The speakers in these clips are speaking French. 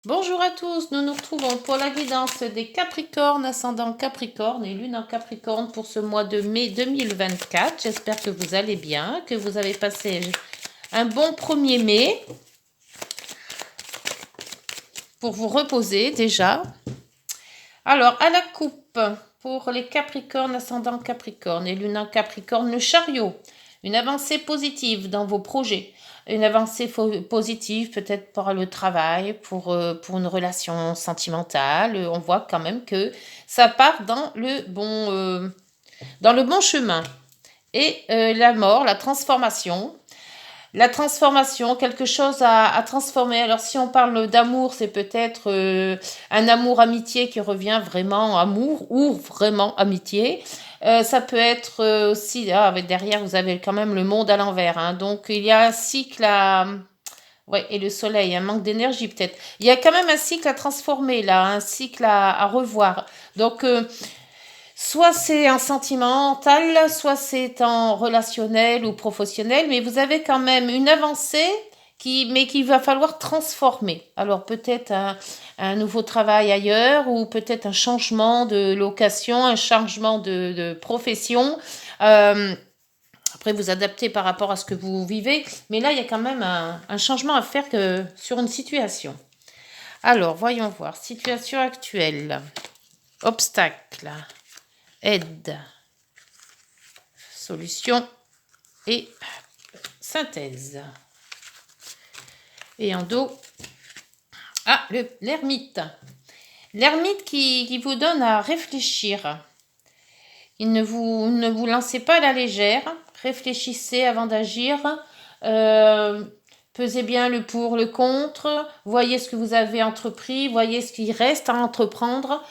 Bonjour à tous, nous nous retrouvons pour la guidance des Capricornes, ascendant Capricorne et lune en Capricorne pour ce mois de mai 2024. J'espère que vous allez bien, que vous avez passé un bon 1er mai pour vous reposer déjà. Alors, à la coupe, pour les Capricornes, ascendant Capricorne et lune en Capricorne, le chariot. Une avancée positive dans vos projets. Une avancée positive peut-être pour le travail, pour une relation sentimentale. On voit quand même que ça part dans le bon chemin. Et la mort, la transformation. La transformation, quelque chose à transformer. Alors si on parle d'amour, c'est peut-être un amour-amitié qui revient vraiment amour ou vraiment amitié. Ça peut être aussi, derrière vous avez quand même le monde à l'envers. Hein. Donc il y a un cycle à... Ouais, et le soleil, un manque d'énergie peut-être. Il y a quand même un cycle à transformer là, un cycle à revoir. Donc soit c'est en sentimental, soit c'est en relationnel ou professionnel, mais vous avez quand même une avancée mais qu'il va falloir transformer. Alors peut-être un nouveau travail ailleurs ou peut-être un changement de location, un changement de profession. Après, vous adaptez par rapport à ce que vous vivez, mais là, il y a quand même un changement à faire sur une situation. Alors, voyons voir. Situation actuelle. Obstacle. Aide, solution et synthèse. Et en dos, l'ermite. L'ermite qui vous donne à réfléchir. Ne vous lancez pas à la légère, réfléchissez avant d'agir. Pesez bien le pour, le contre, voyez ce que vous avez entrepris, voyez ce qui reste à entreprendre.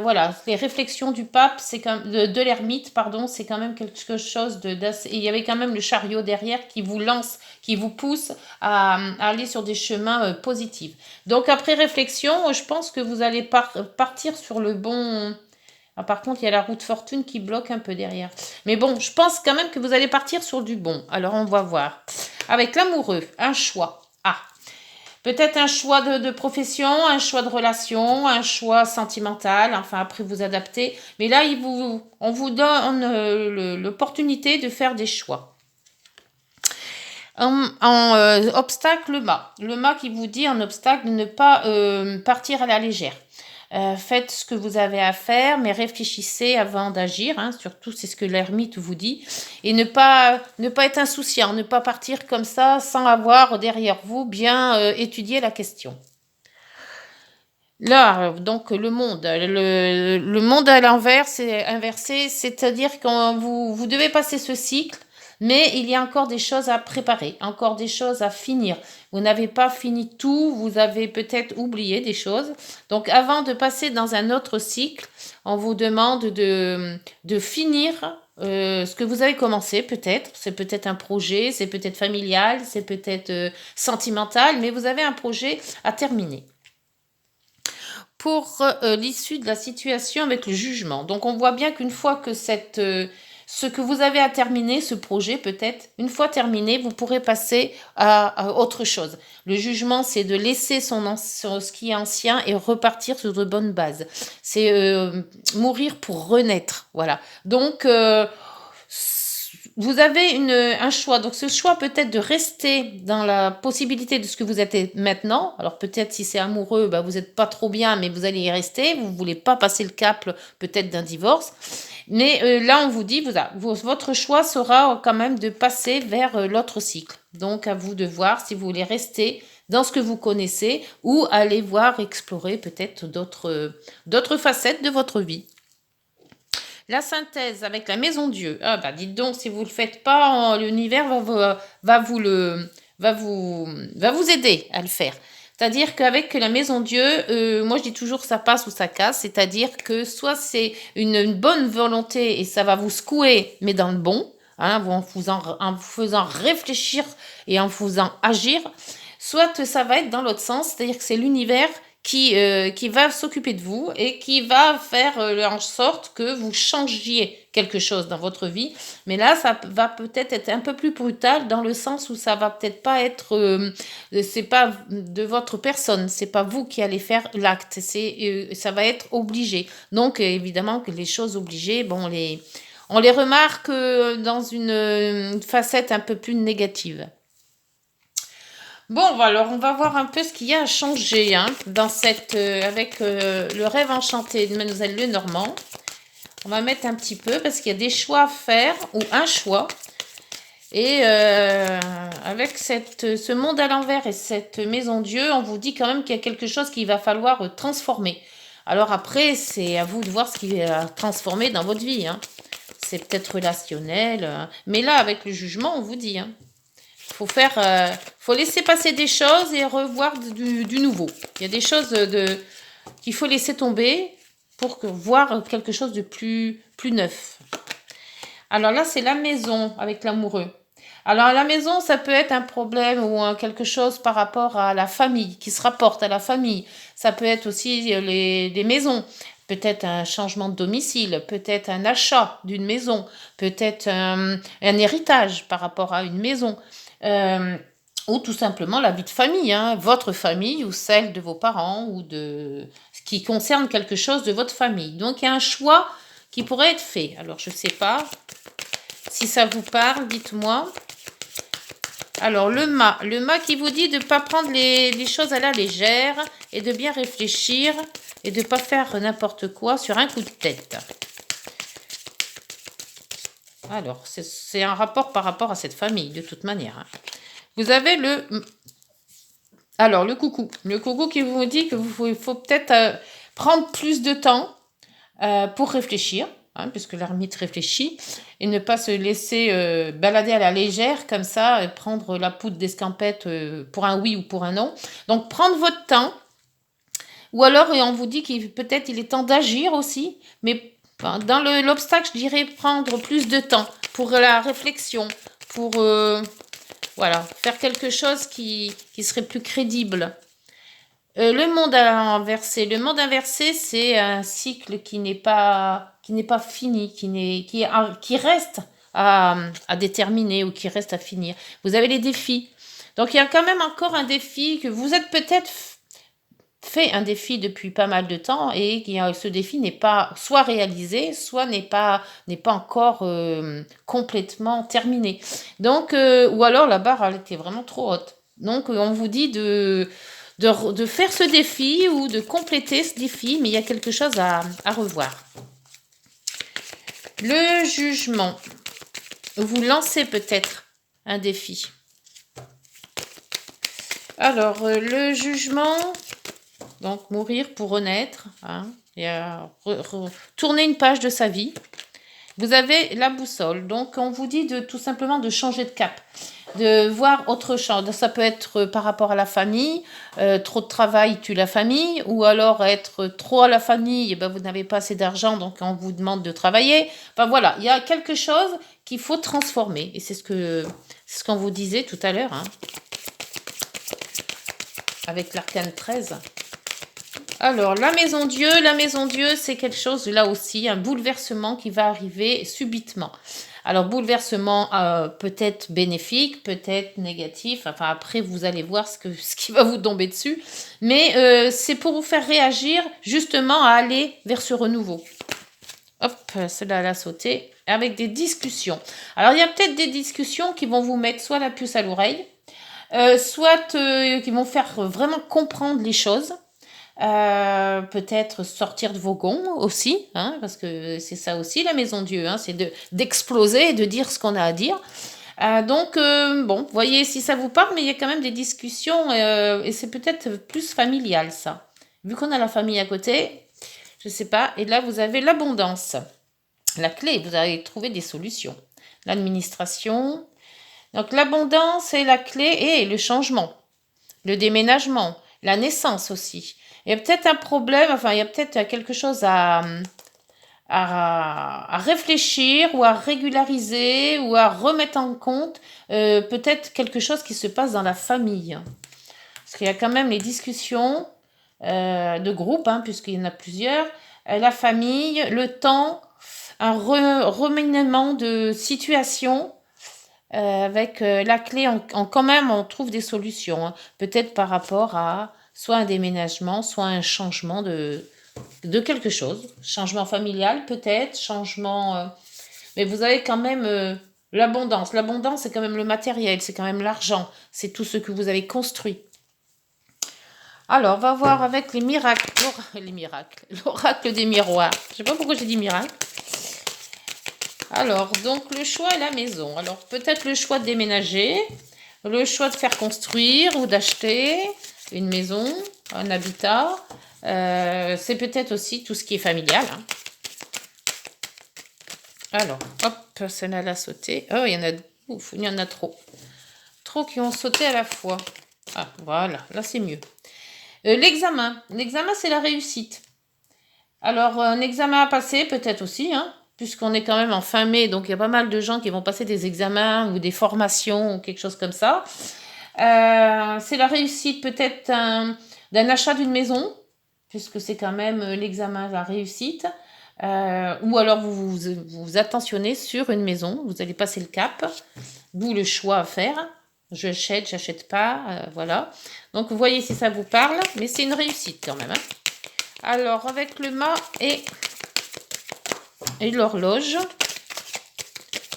Voilà, les réflexions du pape, c'est de l'ermite, pardon, c'est quand même quelque chose d'assez... Il y avait quand même le chariot derrière qui vous lance, qui vous pousse à aller sur des chemins positifs. Donc après réflexion, je pense que vous allez partir sur le bon... Ah, par contre, il y a la route fortune qui bloque un peu derrière. Mais bon, je pense quand même que vous allez partir sur du bon. Alors, on va voir. Avec l'amoureux, un choix. Ah, peut-être un choix de profession, un choix de relation, un choix sentimental. Enfin, après, vous adaptez. Mais là, on vous donne l'opportunité de faire des choix. Obstacle, le mât. Le mât qui vous dit en obstacle de ne pas partir à la légère. Faites ce que vous avez à faire, mais réfléchissez avant d'agir. Hein, surtout, c'est ce que l'ermite vous dit. Et ne pas être insouciant, ne pas partir comme ça sans avoir derrière vous bien étudié la question. Là, donc le monde à l'envers, c'est inversé, c'est-à-dire que vous devez passer ce cycle, mais il y a encore des choses à préparer, encore des choses à finir. Vous n'avez pas fini tout, vous avez peut-être oublié des choses. Donc avant de passer dans un autre cycle, on vous demande de finir ce que vous avez commencé peut-être. C'est peut-être un projet, c'est peut-être familial, c'est peut-être sentimental, mais vous avez un projet à terminer pour l'issue de la situation avec le jugement. Donc on voit bien qu'une fois que ce que vous avez à terminer, ce projet peut-être, une fois terminé, vous pourrez passer à autre chose. Le jugement, c'est de laisser ce qui est ancien et repartir sur de bonnes bases. C'est mourir pour renaître. Voilà. Donc, vous avez un choix. Donc, ce choix peut-être de rester dans la possibilité de ce que vous êtes maintenant. Alors, peut-être si c'est amoureux, bah, vous n'êtes pas trop bien, mais vous allez y rester. Vous ne voulez pas passer le cap peut-être d'un divorce. Mais là, on vous dit, votre choix sera quand même de passer vers l'autre cycle. Donc, à vous de voir si vous voulez rester dans ce que vous connaissez ou aller voir, explorer peut-être d'autres facettes de votre vie. La synthèse avec la maison Dieu. Ah bah dites donc, si vous le faites pas, l'univers va vous aider à le faire. C'est-à-dire qu'avec la maison Dieu, moi je dis toujours ça passe ou ça casse. C'est-à-dire que soit c'est une bonne volonté et ça va vous secouer, mais dans le bon, hein, en vous faisant réfléchir et en vous faisant agir. Soit ça va être dans l'autre sens, c'est-à-dire que c'est l'univers qui va s'occuper de vous et qui va faire en sorte que vous changiez quelque chose dans votre vie. Mais là, ça va peut-être être un peu plus brutal dans le sens où ça va peut-être pas être, c'est pas de votre personne, c'est pas vous qui allez faire l'acte, ça va être obligé. Donc évidemment que les choses obligées, bon, on les remarque dans une facette un peu plus négative. Bon, alors on va voir un peu ce qu'il y a à changer hein, dans avec le rêve enchanté de Mademoiselle Lenormand. On va mettre un petit peu parce qu'il y a des choix à faire ou un choix. Et avec ce monde à l'envers et cette maison Dieu, on vous dit quand même qu'il y a quelque chose qu'il va falloir transformer. Alors après, c'est à vous de voir ce qui va transformer dans votre vie. Hein. C'est peut-être relationnel. Mais là, avec le jugement, on vous dit... Hein, faut laisser passer des choses et revoir du nouveau. Il y a des choses qu'il faut laisser tomber pour voir quelque chose de plus neuf. Alors là, c'est la maison avec l'amoureux. Alors la maison, ça peut être un problème ou quelque chose par rapport à la famille, qui se rapporte à la famille. Ça peut être aussi les maisons. Peut-être un changement de domicile, peut-être un achat d'une maison, peut-être un héritage par rapport à une maison. Ou tout simplement la vie de famille, hein, votre famille ou celle de vos parents ou de ce qui concerne quelque chose de votre famille. Donc il y a un choix qui pourrait être fait. Alors je ne sais pas si ça vous parle, dites-moi. Alors le mât qui vous dit de ne pas prendre les choses à la légère et de bien réfléchir et de ne pas faire n'importe quoi sur un coup de tête. Alors c'est un rapport par rapport à cette famille de toute manière. Hein. Vous avez le coucou. Le coucou qui vous dit que il faut peut-être prendre plus de temps pour réfléchir, hein, puisque l'ermite réfléchit, et ne pas se laisser balader à la légère, comme ça, prendre la poudre d'escampette pour un oui ou pour un non. Donc, prendre votre temps, ou alors, et on vous dit qu'il peut-être il est temps d'agir aussi, mais dans l'obstacle, je dirais prendre plus de temps pour la réflexion, pour... voilà, faire quelque chose qui serait plus crédible. Le monde inversé. Le monde inversé, c'est un cycle qui n'est pas fini, qui reste à déterminer ou qui reste à finir. Vous avez les défis. Donc, il y a quand même encore un défi que vous êtes peut-être fait un défi depuis pas mal de temps et ce défi n'est pas soit réalisé, soit n'est pas encore complètement terminé. Donc, ou alors la barre elle était vraiment trop haute. Donc, on vous dit de faire ce défi ou de compléter ce défi, mais il y a quelque chose à revoir. Le jugement. Vous lancez peut-être un défi. Alors, le jugement... Donc, mourir pour renaître, hein, et tourner une page de sa vie. Vous avez la boussole. Donc, on vous dit tout simplement de changer de cap, de voir autre chose. Ça peut être par rapport à la famille, trop de travail tue la famille, ou alors être trop à la famille, et ben vous n'avez pas assez d'argent, donc on vous demande de travailler. Enfin voilà, il y a quelque chose qu'il faut transformer. Et c'est ce qu'on vous disait tout à l'heure, hein, avec l'arcane 13. Alors, la maison Dieu, c'est quelque chose, là aussi, un bouleversement qui va arriver subitement. Alors, bouleversement peut-être bénéfique, peut-être négatif. Enfin, après, vous allez voir ce qui va vous tomber dessus. Mais c'est pour vous faire réagir, justement, à aller vers ce renouveau. Hop, cela l'a sauté. Avec des discussions. Alors, il y a peut-être des discussions qui vont vous mettre soit la puce à l'oreille, soit qui vont faire vraiment comprendre les choses. Peut-être sortir de vos gonds aussi, hein, parce que c'est ça aussi la maison Dieu, hein, c'est d'exploser et de dire ce qu'on a à dire. Donc, bon, voyez si ça vous parle, mais il y a quand même des discussions et c'est peut-être plus familial ça. Vu qu'on a la famille à côté, je sais pas, et là vous avez l'abondance. La clé, vous allez trouver des solutions. L'administration. Donc l'abondance est la clé et le changement, le déménagement, la naissance aussi. Il y a peut-être un problème, enfin, il y a peut-être quelque chose à réfléchir ou à régulariser ou à remettre en compte. Peut-être quelque chose qui se passe dans la famille. Parce qu'il y a quand même les discussions de groupe, hein, puisqu'il y en a plusieurs, la famille, le temps, un remaniement de situation avec la clé, quand même, on trouve des solutions, hein. Peut-être par rapport à soit un déménagement, soit un changement de quelque chose. Changement familial, peut-être, changement... mais vous avez quand même l'abondance. L'abondance, c'est quand même le matériel, c'est quand même l'argent, c'est tout ce que vous avez construit. Alors, on va voir avec les miracles. Les miracles. L'oracle des miroirs. Je sais pas pourquoi j'ai dit miracle. Alors, donc le choix est la maison. Alors, peut-être le choix de déménager, le choix de faire construire ou d'acheter une maison, un habitat. C'est peut-être aussi tout ce qui est familial, hein. Alors, hop, celle-là l'a sauté. Oh, il y en a, ouf, il y en a trop. Trop qui ont sauté à la fois. Ah, voilà, là c'est mieux. L'examen. L'examen, c'est la réussite. Alors, un examen à passer, peut-être aussi, hein, puisqu'on est quand même en fin mai, donc il y a pas mal de gens qui vont passer des examens ou des formations ou quelque chose comme ça. C'est la réussite peut-être d'un achat d'une maison, puisque c'est quand même l'examen, la réussite. Ou alors vous attentionnez sur une maison, vous allez passer le cap, d'où le choix à faire. J'achète, j'achète pas, voilà. Donc vous voyez si ça vous parle, mais c'est une réussite quand même, hein. Alors avec le mât et l'horloge,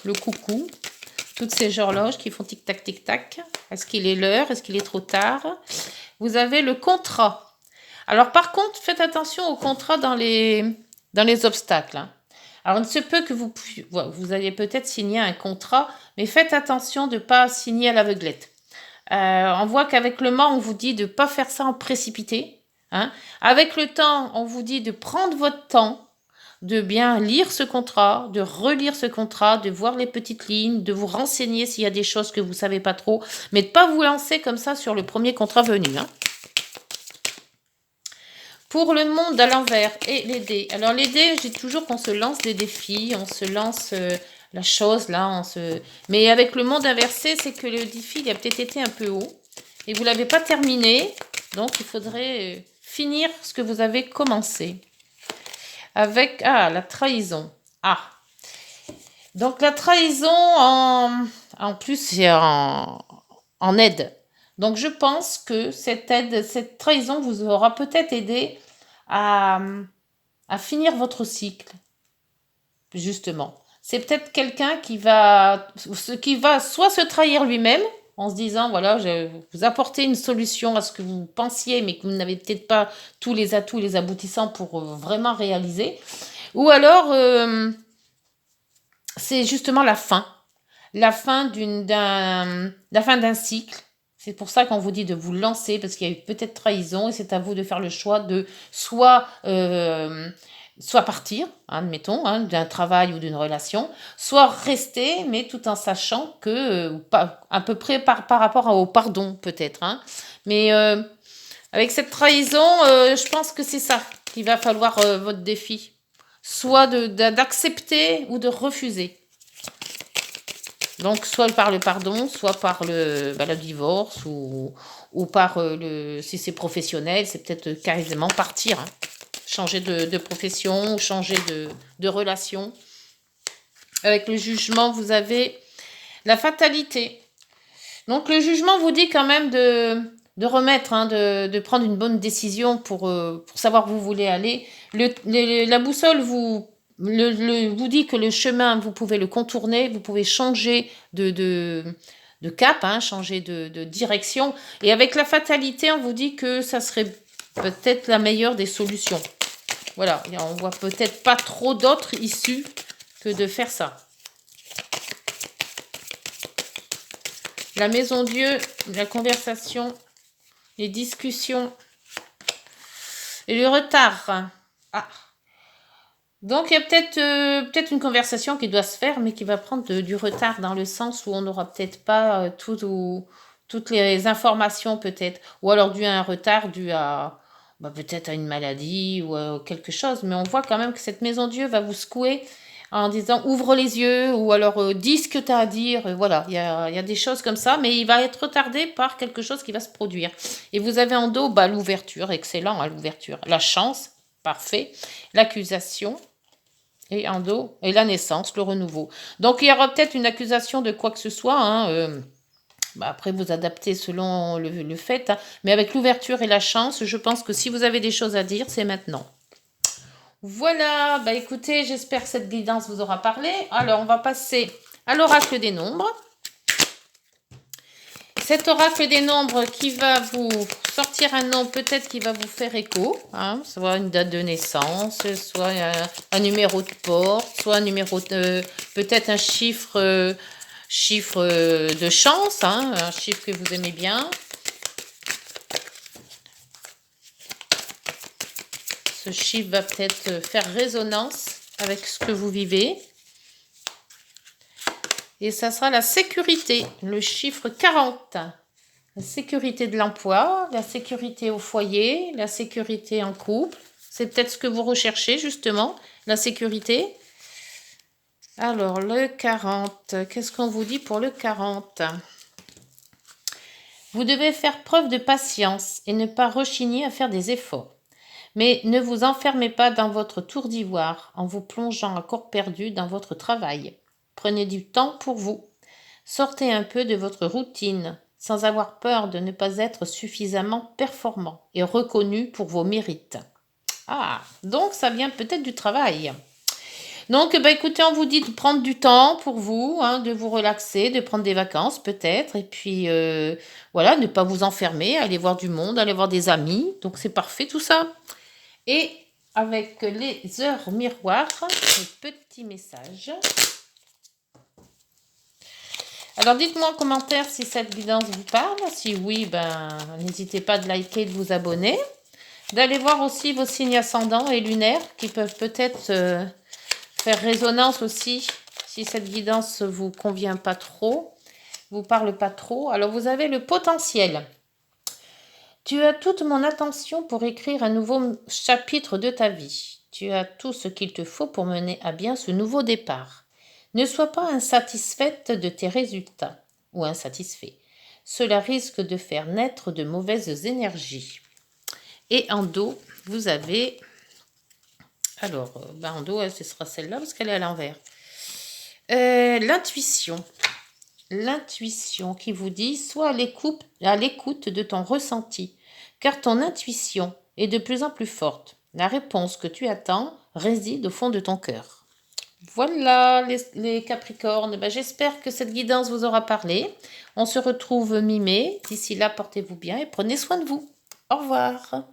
le coucou, toutes ces horloges qui font tic-tac, tic-tac. Est-ce qu'il est l'heure? Est-ce qu'il est trop tard? Vous avez le contrat. Alors par contre, faites attention au contrat dans les obstacles, hein. Alors il se peut que vous allez peut-être signer un contrat, mais faites attention de ne pas signer à l'aveuglette. On voit qu'avec le mât, on vous dit de ne pas faire ça en précipité, hein. Avec le temps, on vous dit de prendre votre temps, de bien lire ce contrat, de relire ce contrat, de voir les petites lignes, de vous renseigner s'il y a des choses que vous ne savez pas trop, mais de ne pas vous lancer comme ça sur le premier contrat venu, hein. Pour le monde à l'envers et les dés. Alors les dés, je dis toujours qu'on se lance des défis, on se lance la chose là, mais avec le monde inversé, c'est que le défi il a peut-être été un peu haut et vous l'avez pas terminé, donc il faudrait finir ce que vous avez commencé. Avec la trahison. Ah, donc la trahison en plus c'est en aide. Donc je pense que cette aide, cette trahison vous aura peut-être aidé à finir votre cycle, justement. C'est peut-être quelqu'un qui va soit se trahir lui-même en se disant, voilà, je vais vous apporter une solution à ce que vous pensiez, mais que vous n'avez peut-être pas tous les atouts, les aboutissants pour vraiment réaliser. Ou alors, c'est justement la fin d'un cycle. C'est pour ça qu'on vous dit de vous lancer, parce qu'il y a eu peut-être trahison, et c'est à vous de faire le choix de soit partir, admettons, hein, d'un travail ou d'une relation, soit rester, mais tout en sachant que, à peu près par rapport au pardon, peut-être, hein. Mais avec cette trahison, je pense que c'est ça qu'il va falloir votre défi. Soit d'accepter ou de refuser. Donc, soit par le pardon, soit par le divorce, ou par si c'est professionnel, c'est peut-être carrément partir, hein. Changer de profession, ou changer de relation. Avec le jugement, vous avez la fatalité. Donc, le jugement vous dit quand même de remettre, hein, de prendre une bonne décision pour savoir où vous voulez aller. La boussole vous dit que le chemin, vous pouvez le contourner, vous pouvez changer de cap, hein, changer de direction. Et avec la fatalité, on vous dit que ça serait peut-être la meilleure des solutions. Voilà, et on voit peut-être pas trop d'autres issues que de faire ça. La maison Dieu, la conversation, les discussions et le retard. Ah. Donc il y a peut-être une conversation qui doit se faire, mais qui va prendre du retard dans le sens où on n'aura peut-être pas toutes les informations peut-être. Ou alors dû à un retard, dû à peut-être à une maladie ou quelque chose. Mais on voit quand même que cette maison Dieu va vous secouer en disant ouvre les yeux ou alors dis ce que tu as à dire. Voilà, il y a des choses comme ça, mais il va être retardé par quelque chose qui va se produire. Et vous avez en dos bah, l'ouverture, excellent, hein, l'ouverture. La chance, parfait. L'accusation. Et en dos, et la naissance, le renouveau. Donc il y aura peut-être une accusation de quoi que ce soit, hein, bah, après, vous adaptez selon le fait. Hein. Mais avec l'ouverture et la chance, je pense que si vous avez des choses à dire, c'est maintenant. Voilà, bah écoutez, j'espère que cette guidance vous aura parlé. Alors, on va passer à l'oracle des nombres. Cet oracle des nombres qui va vous sortir un nom peut-être qui va vous faire écho, hein, soit une date de naissance, soit un numéro de porte, soit un numéro de, peut-être un chiffre, de chance, hein, un chiffre que vous aimez bien. Ce chiffre va peut-être faire résonance avec ce que vous vivez. Et ça sera la sécurité, le chiffre 40. La sécurité de l'emploi, la sécurité au foyer, la sécurité en couple. C'est peut-être ce que vous recherchez justement, la sécurité. Alors, le 40, qu'est-ce qu'on vous dit pour le 40 ? Vous devez faire preuve de patience et ne pas rechigner à faire des efforts. Mais ne vous enfermez pas dans votre tour d'ivoire en vous plongeant à corps perdu dans votre travail. Prenez du temps pour vous. Sortez un peu de votre routine sans avoir peur de ne pas être suffisamment performant et reconnu pour vos mérites. Ah, donc ça vient peut-être du travail. Donc, bah, écoutez, on vous dit de prendre du temps pour vous, hein, de vous relaxer, de prendre des vacances peut-être, et puis voilà, ne pas vous enfermer, aller voir du monde, aller voir des amis. Donc, c'est parfait tout ça. Et avec les heures miroirs, le petit message. Alors, dites-moi en commentaire si cette guidance vous parle. Si oui, ben, n'hésitez pas de liker et de vous abonner. D'aller voir aussi vos signes ascendants et lunaires qui peuvent peut-être faire résonance aussi si cette guidance vous convient pas trop, vous parle pas trop. Alors, vous avez le potentiel. Tu as toute mon attention pour écrire un nouveau chapitre de ta vie. Tu as tout ce qu'il te faut pour mener à bien ce nouveau départ. Ne sois pas insatisfaite de tes résultats ou insatisfait. Cela risque de faire naître de mauvaises énergies. Et en dos, vous avez... Alors, en dos, ce sera celle-là parce qu'elle est à l'envers. L'intuition. L'intuition qui vous dit sois à l'écoute de ton ressenti, car ton intuition est de plus en plus forte. La réponse que tu attends réside au fond de ton cœur. Voilà les Capricornes, ben, j'espère que cette guidance vous aura parlé. On se retrouve mi-mai. D'ici là, portez-vous bien et prenez soin de vous. Au revoir.